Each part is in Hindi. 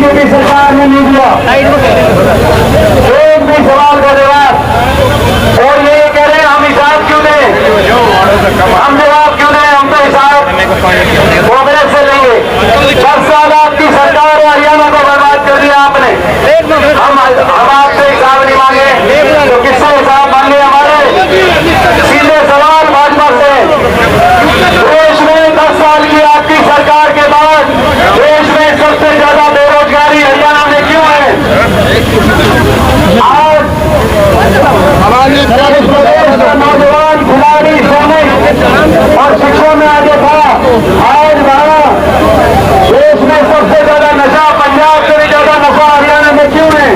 बीजेपी सरकार ने नहीं दिया, एक भी सवाल का जवाब। और ये कह रहे हैं हम हिसाब क्यों दें, हम जवाब क्यों दें, हम तो हिसाब कांग्रेस से लेंगे। 10 साल आपकी सरकार और हरियाणा को बर्बाद कर दिया आपने। हम आपसे हिसाब नहीं मांगे तो किससे हिसाब मांगे हमारे? सीधे सवाल भाजपा से। देश में 10 साल की आपकी सरकार के बाद देश में सबसे ज्यादा बेरोजगारी हरियाणा में क्यों है? आज नौजवान खिलाड़ी सोने और शिक्षा में आगे था। आज वहां देश में सबसे ज्यादा नशा पंजाब से भी ज्यादा नशा हरियाणा में क्यों है?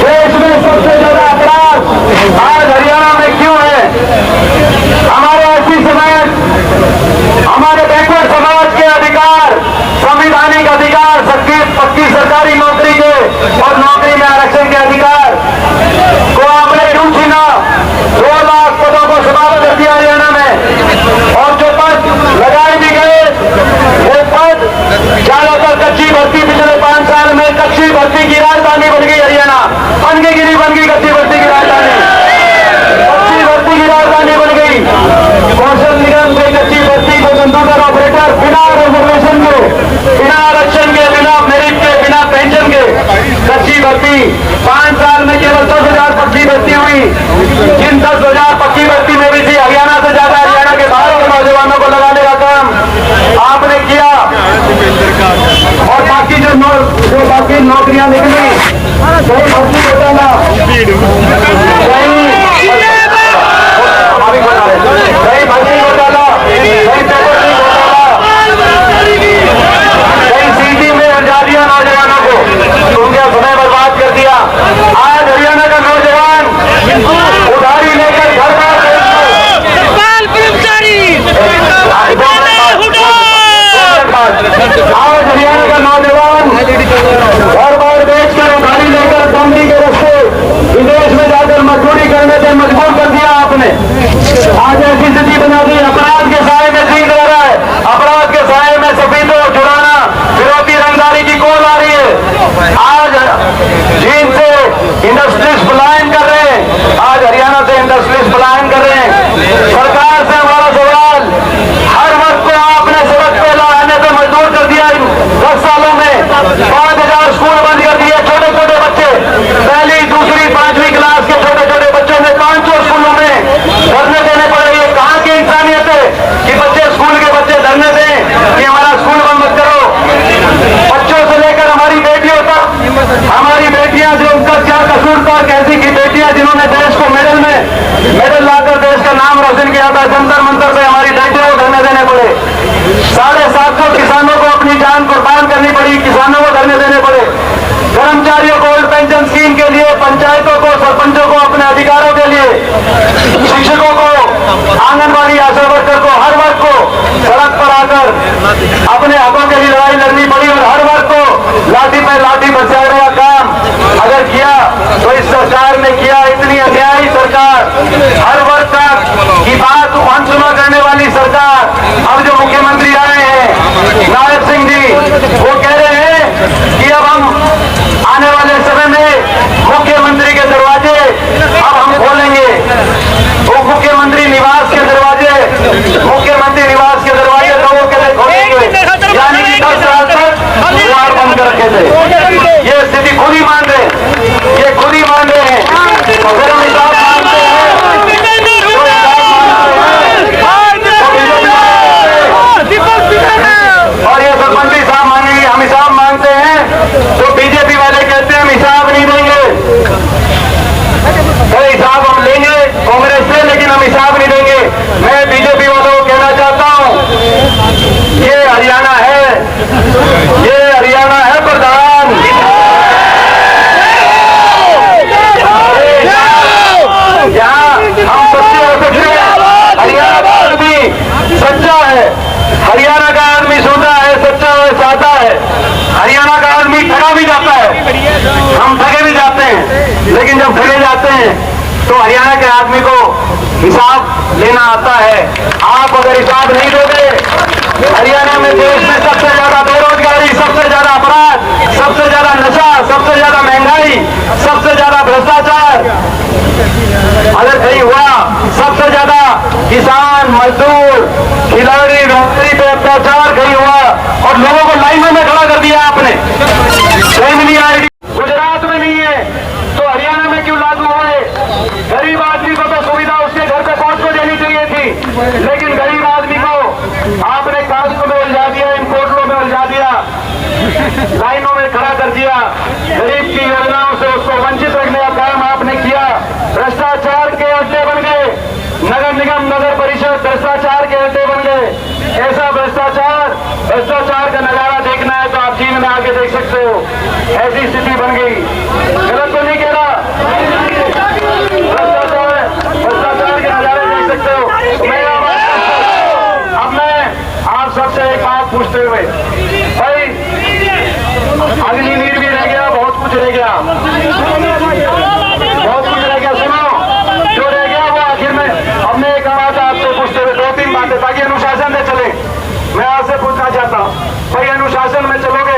देश में सबसे ज्यादा अपराध आज हरियाणा में क्यों है? हमारे एससी समाज, हमारे बैकवर्ड समाज के अधिकार, संवैधानिक अधिकार, सबकी पक्की सरकारी नौकरी के और नौकरी में आरक्षण के अधिकार को आपने क्यों छीना? 2 लाख पदों को समाप्त कर दिया हरियाणा में। और जो पद लगाए भी गए वो पद ज्यादातर कच्ची भर्ती, पिछले 5 साल में कच्ची भर्ती की राजधानी बन गई हरियाणा। बन गई कि नहीं बन गई कच्ची भर्ती की राजधानी? कच्ची भर्ती की राजधानी बन गई। कौशल निगम के कच्ची भर्ती को कंप्यूटर ऑपरेटर बिना रिजर्वेशन के, बिना आरक्षण के, बिना मेरिट के, बिना पेंशन के कच्ची भर्ती 5 साल में केवल 10,000 पक्की भर्ती हुई। जिन 10,000 पक्की भर्ती में भी थी हरियाणा से ज्यादा हरियाणा के बाहर के नौजवानों को लगाने का काम आपने किया। और बाकी जो बाकी नौकरियां निकली, कहीं भर्ती घोटाला, कहीं भर्ती घोटाला, कहीं पेपर घोटाला, कहीं सीटी में हटा दिया नौजवानों को, उनका समय बर्बाद कर दिया। आज हरियाणा का नौजवान उधारी लेकर घर बार आज हरियाणा का नौजवान घर बार बेचकर उधारी लेकर बंदी के रस्ते विदेश में जाकर मजदूरी करने से मजबूर कर दिया आपने। आज ऐसी स्थिति बना दी, अपराध के साए में जीत रहा है। अपराध के साए में सफेदों छुड़ाना, फिरौती रंगदारी की कॉल आ रही है। आज चीन से इंडस्ट्रीज पलायन कर रहे हैं, आज हरियाणा से इंडस्ट्रीज पलायन कर रहे हैं। सरकार से हमारा सवाल, हर वर्ग को आपने सड़क पे लाने से मजबूर कर दिया। 10 सालों में 5,000 स्कूल बंद कर दिए। छोटे छोटे बच्चे, पहली, दूसरी, 5वीं क्लास के छोटे छोटे बच्चों ने 500 स्कूलों में धरने देने पड़े। ये कहाँ की इंसानियत है कि बच्चे, स्कूल के बच्चे धरने दें कि हमारा स्कूल बंद मत करो? बच्चों से लेकर हमारी बेटियों तक, हमारी बेटियां जो उनका क्या कसूर था, कैसी की बेटियां जिन्होंने देश को मेडल लाकर देश का नाम रोशन किया था, जंतर मंतर से हमारी बेटियों को धरने देने पड़े। 750 किसानों को अपनी जान कुर्बान करनी पड़ी, किसानों को धरने देने पड़े। कर्मचारियों को ओल्ड पेंशन स्कीम के लिए, पंचायतों को, सरपंचों को अपने अधिकारों के लिए, शिक्षकों को, आंगनबाड़ी आशा वर्कर को, हर वर्ग को सड़क पर आकर अपने हकों के लिए लड़ाई लड़नी पड़ी। और हर वर्ग को लाठी पे लाठी बचाने का काम अगर किया तो इस सरकार ने किया। इतनी अन्यायी सरकार, हर वर्ग की बात अनसुना करने वाली सरकार। अब जो मुख्यमंत्री आए हैं नायब सिंह जी, वो कह रहे हैं कि अब हम आने वाले समय में मुख्यमंत्री के दरवाजे अब हम खोलेंगे। वो मुख्यमंत्री निवास के दरवाजे, मुख्यमंत्री निवास के दरवाजे लोगों के लिए खोलेंगे। यानी कि 10 साल तक द्वार बंद कर रखे थे। ये स्थिति खुद ही मान रहे, ये खुद ही मान रहे हैं। अगर हम हिसाब मानते हैं और ये सरपंच हिसाब मांगेंगे, हम हिसाब मांगते हैं तो बीजेपी वाले कहते हैं हम हिसाब नहीं देंगे। हिसाब हम लेंगे कांग्रेस से, लेकिन हम हिसाब नहीं देंगे। मैं बीजेपी वालों को कहना चाहता हूं, ये हरियाणा है, ये हरियाणा है प्रधान। यहाँ हम सच्चे हो सकते हैं। हरियाणा का आदमी सच्चा है, हरियाणा का आदमी सोचा है, सच्चा है, सादा है। हरियाणा का आदमी ठगा भी जाता है, हम ठगे भी जाते हैं, लेकिन जब ठगे जाते हैं तो हरियाणा के आदमी को हिसाब लेना आता है। आप अगर हिसाब नहीं दोगे, हरियाणा में देश में सबसे ज्यादा बेरोजगारी, सबसे ज्यादा अपराध, और लोगों को लाइनों में खड़ा कर दिया आपने। फैमिली आईडी गुजरात में नहीं है तो हरियाणा में क्यों लागू हुए? गरीब आदमी को तो सुविधा उसके घर पे पहुंच को देनी चाहिए थी, लेकिन गरीब आदमी को आपने कानूनों में उलझा दिया, इन कोर्टों में उलझा दिया, लाइनों में खड़ा कर दिया। गरीब की योजनाओं से उसको वंचित रखने का काम आपने किया। भ्रष्टाचार के अड्डे बन गए, नगर निगम नगर परिषद भ्रष्टाचार के अड्डे बन गए। ऐसा भ्रष्टाचार का नजारा देखना है तो आप चीन में आके देख सकते हो, ऐसी स्थिति बन गई। गलत तो नहीं कह रहा, भ्रष्टाचार के नजारे देख सकते हो। अब मैं आप सबसे एक बात पूछते हुए, भाई अग्निवीर भी रह गया, बहुत कुछ रह गया, बहुत कुछ रह गया। सुनो, जो रह गया वो आखिर में हमने एक बात आपसे पूछते हुए 2-3 बातें, ताकि अनुशासन में चले। मैं आपसे पूछना चाहता हूँ, भाई अनुशासन में चलोगे?